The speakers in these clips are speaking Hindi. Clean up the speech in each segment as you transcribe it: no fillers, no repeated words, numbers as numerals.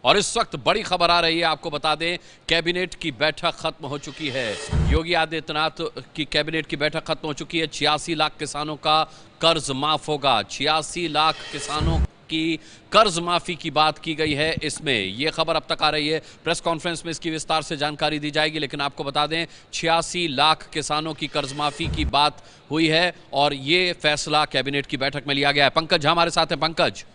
और इस वक्त बड़ी खबर आ रही है, आपको बता दें कैबिनेट की बैठक खत्म हो चुकी है। योगी आदित्यनाथ की कैबिनेट की बैठक खत्म हो चुकी है। 86 लाख किसानों का कर्ज माफ होगा। 86 लाख किसानों की कर्ज माफी की बात की गई है। इसमें यह खबर अब तक आ रही है, प्रेस कॉन्फ्रेंस में इसकी विस्तार से जानकारी दी जाएगी, लेकिन आपको बता दें 86 लाख किसानों की कर्ज माफी की बात हुई है और यह फैसला कैबिनेट की बैठक में लिया गया है। पंकज झा हमारे साथ हैं। पंकज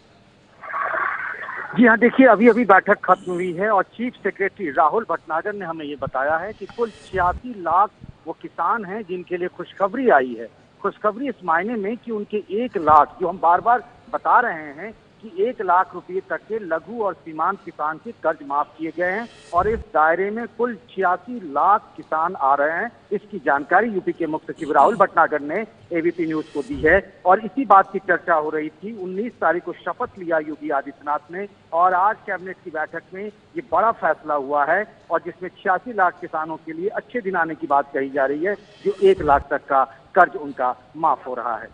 जी हाँ, देखिए अभी अभी बैठक खत्म हुई है और चीफ सेक्रेटरी राहुल भटनागर ने हमें ये बताया है कि कुल 86 लाख वो किसान हैं जिनके लिए खुशखबरी आई है। खुशखबरी इस मायने में कि उनके 1 लाख, जो हम बार बार बता रहे हैं कि 1 लाख रुपए तक के लघु और सीमांत किसान के कर्ज माफ किए गए हैं और इस दायरे में कुल 86 लाख किसान आ रहे हैं। इसकी जानकारी यूपी के मुख्य सचिव राहुल भटनागर ने एबीपी न्यूज को दी है और इसी बात की चर्चा हो रही थी। 19 तारीख को शपथ लिया योगी आदित्यनाथ ने और आज कैबिनेट की बैठक में ये बड़ा फैसला हुआ है और जिसमें 86 लाख किसानों के लिए अच्छे दिन आने की बात कही जा रही है, जो 1 लाख तक का कर्ज उनका माफ हो रहा है।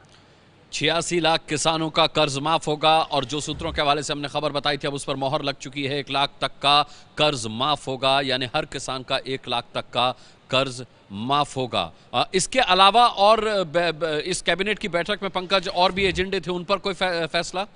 86 लाख किसानों का कर्ज माफ होगा और जो सूत्रों के हवाले से हमने खबर बताई थी अब उस पर मोहर लग चुकी है। 1 लाख तक का कर्ज माफ होगा, यानी हर किसान का 1 लाख तक का कर्ज माफ होगा। इसके अलावा और इस कैबिनेट की बैठक में पंकज और भी एजेंडे थे, उन पर कोई फैसला?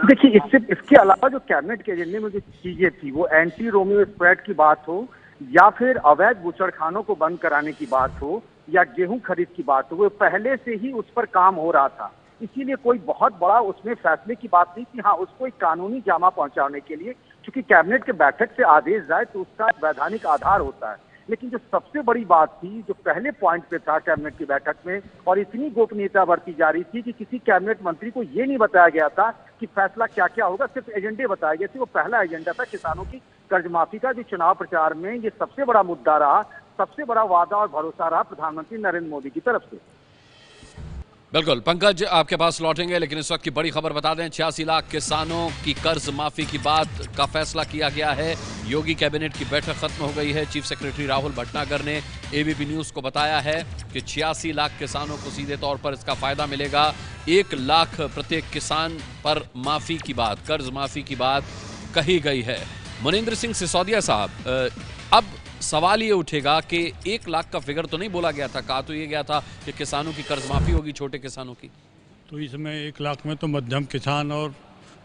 देखिए इसके अलावा जो कैबिनेट के एजेंडे में जो चीजें थी वो एंटी रोमियो स्प्रेड की बात हो या फिर अवैध बूचड़खानों को बंद कराने की बात हो या गेहूं खरीद की बात हो, वो पहले से ही उस पर काम हो रहा था। इसीलिए कोई बहुत बड़ा उसमें फैसले की बात नहीं थी। हाँ, उसको एक कानूनी जामा पहुंचाने के लिए, क्योंकि कैबिनेट के बैठक से आदेश जाए तो उसका वैधानिक आधार होता है। लेकिन जो सबसे बड़ी बात थी, जो पहले पॉइंट पे था कैबिनेट की बैठक में, और इतनी गोपनीयता बरती जा रही थी कि किसी कैबिनेट मंत्री को ये नहीं बताया गया था कि फैसला क्या क्या होगा, सिर्फ एजेंडे बताए गए थे। वो पहला एजेंडा था किसानों की कर्ज माफी का, जो चुनाव प्रचार में ये सबसे बड़ा मुद्दा रहा, सबसे बड़ा वादा और भरोसा रहा प्रधानमंत्री नरेंद्र मोदी की तरफ से। बिल्कुल पंकज, आपके पास लौटेंगे, लेकिन इस वक्त की बड़ी खबर बता दें 86 लाख किसानों की कर्ज माफी की बात का फैसला किया गया है। योगी कैबिनेट की बैठक खत्म हो गई है। चीफ सेक्रेटरी राहुल भटनागर ने एबीपी न्यूज को बताया है कि 86 लाख किसानों को सीधे तौर पर इसका फायदा मिलेगा। 1 लाख प्रत्येक किसान पर माफी की बात, कर्ज माफी की बात कही गई है। मुनिंद्र सिंह सिसोदिया साहब, अब सवाल ये उठेगा कि 1 लाख का फिगर तो नहीं बोला गया था, कहा तो ये गया था कि किसानों की कर्ज माफी होगी, छोटे किसानों की। तो इसमें 1 लाख में तो मध्यम किसान और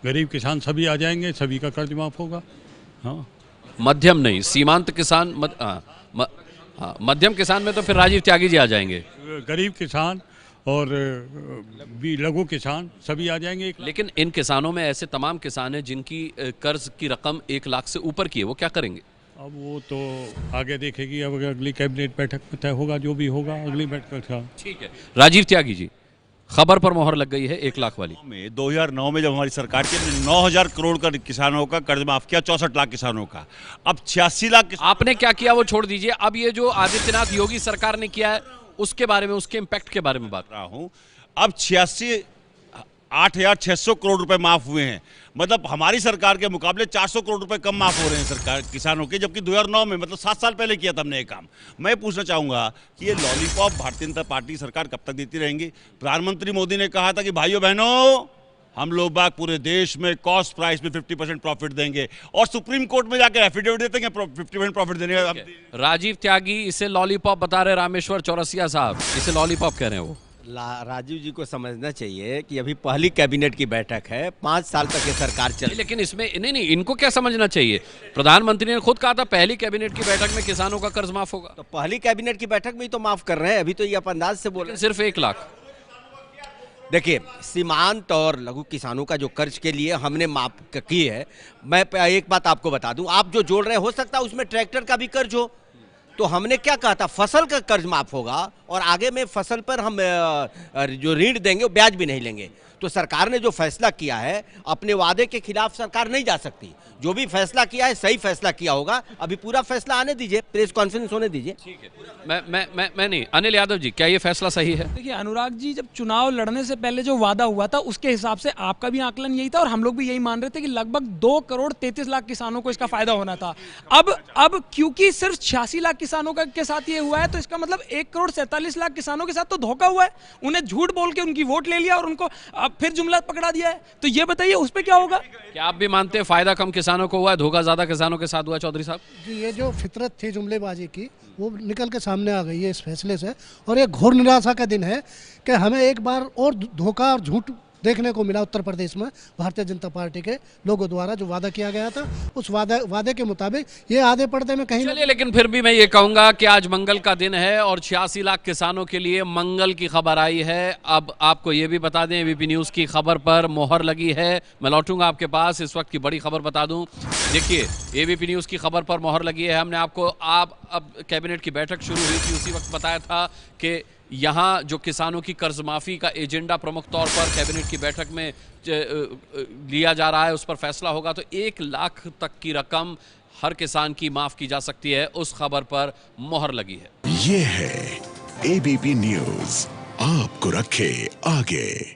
गरीब किसान सभी आ जाएंगे, सभी का कर्ज माफ होगा। हाँ, मध्यम नहीं, सीमांत किसान मध्यम किसान में तो फिर राजीव त्यागी जी आ जाएंगे। गरीब किसान और भी लघु किसान सभी आ जाएंगे। लेकिन इन किसानों में ऐसे तमाम किसान हैं जिनकी कर्ज की रकम 1 लाख से ऊपर की है, वो क्या करेंगे? अब वो तो आगे देखेगी, अब अगली कैबिनेट बैठक में तय होगा, जो भी होगा अगली बैठक का। ठीक है, राजीव त्यागी जी, खबर पर मोहर लग गई है 1 लाख वाली में। 2009 में जब हमारी सरकार की 9,000 करोड़ का किसानों का कर्ज माफ किया, 64 लाख किसानों का। अब 86 लाख आपने क्या किया वो छोड़ दीजिए, अब ये जो आदित्यनाथ योगी सरकार ने किया है उसके बारे में, उसके इम्पैक्ट के बारे में बात रहा हूँ। अब 8,600 करोड़ रुपए माफ हुए हैं, मतलब हमारी सरकार के मुकाबले 400 करोड़ रुपए कम माफ हो रहे हैं सरकार किसानों के, जबकि 2009 में, मतलब 7 साल पहले किया था हमने ये काम। मैं पूछना चाहूंगा कि ये लॉलीपॉप भारतीय जनता पार्टी सरकार कब तक देती रहेंगी? प्रधानमंत्री मोदी ने कहा था कि भाइयों बहनों, हम लोग बाग पूरे देश में कॉस्ट प्राइस में 50% प्रॉफिट देंगे, और सुप्रीम कोर्ट में जाकर एफिडेविट देते हैं 50% प्रॉफिट देने। राजीव त्यागी इसे लॉलीपॉप बता रहे, रामेश्वर चौरसिया साहब इसे लॉलीपॉप कह रहे हैं। वो राजीव जी को समझना चाहिए कि अभी पहली कैबिनेट की बैठक है, 5 साल तक ये सरकार चल। लेकिन इसमें नहीं, इनको क्या समझना चाहिए? प्रधानमंत्री ने खुद कहा था पहली कैबिनेट की बैठक में किसानों का कर्ज माफ होगा। तो पहली कैबिनेट की बैठक में ही तो माफ कर रहे हैं, अभी तो ये आप अंदाज से बोल रहे हैं। सिर्फ 1 लाख। देखिए, सीमांत और लघु किसानों का जो कर्ज के लिए हमने माफ की है, मैं एक बात आपको बता दूं, आप जो जोड़ रहे हैं, हो सकता है उसमें ट्रैक्टर का भी कर्ज हो। तो हमने क्या कहा था, फसल का कर्ज माफ होगा और आगे में फसल पर हम जो ऋण देंगे वो ब्याज भी नहीं लेंगे। तो सरकार ने जो फैसला किया है, अपने वादे के खिलाफ सरकार नहीं जा सकती। जो भी फैसला किया है सही फैसला किया होगा। अभी पूरा फैसला आने दीजिए, प्रेस कॉन्फ्रेंस होने दीजिए। ठीक है, मैं नहीं, अनिल यादव जी, क्या ये फैसला सही है? देखिए अनुराग जी, जब चुनाव लड़ने से पहले जो वादा हुआ था उसके हिसाब से आपका भी आकलन यही था और हम लोग भी यही मान रहे थे कि लगभग 2 करोड़ 33 लाख किसानों को इसका फायदा होना था। अब क्योंकि सिर्फ 86 लाख किसानों के साथ ये हुआ है, तो इसका मतलब 1 करोड़ 47 40 लाख किसानों के साथ तो धोखा हुआ है, उन्हें झूठ बोल के उनकी वोट ले लिया और उनको अब फिर जुमला पकड़ा दिया है। तो ये बताइए उस पर क्या होगा? क्या आप भी मानते हैं फायदा कम किसानों को हुआ है, धोखा ज्यादा किसानों के साथ हुआ है? चौधरी साहब जी, ये जो फितरत थी जुमलेबाजी की वो निकल के सामने आ गई है इस फैसले से, और ये घोर निराशा का दिन है कि हमें एक बार और धोखा और झूठ देखने को मिला उत्तर प्रदेश में भारतीय जनता पार्टी के लोगों द्वारा। जो वादा किया गया था उस वादे के मुताबिक ये आधे पर्दे में कहीं चलिए, लेकिन फिर भी मैं ये कहूंगा कि आज मंगल का दिन है और 86 लाख किसानों के लिए मंगल की खबर आई है। अब आपको ये भी बता दें, एबीपी न्यूज़ की खबर पर मोहर लगी है। मैं लौटूंगा आपके पास, इस वक्त की बड़ी खबर बता दूं। देखिए, एबीपी न्यूज़ की खबर पर मोहर लगी है। हमने आपको अब कैबिनेट की बैठक शुरू हुई थी, उसी वक्त बताया था कि यहाँ जो किसानों की कर्ज माफ़ी का एजेंडा प्रमुख तौर पर कैबिनेट की बैठक में लिया जा रहा है, उस पर फैसला होगा। तो 1 लाख तक की रकम हर किसान की माफ़ की जा सकती है, उस खबर पर मोहर लगी है। ये है एबीपी न्यूज़, आपको रखे आगे।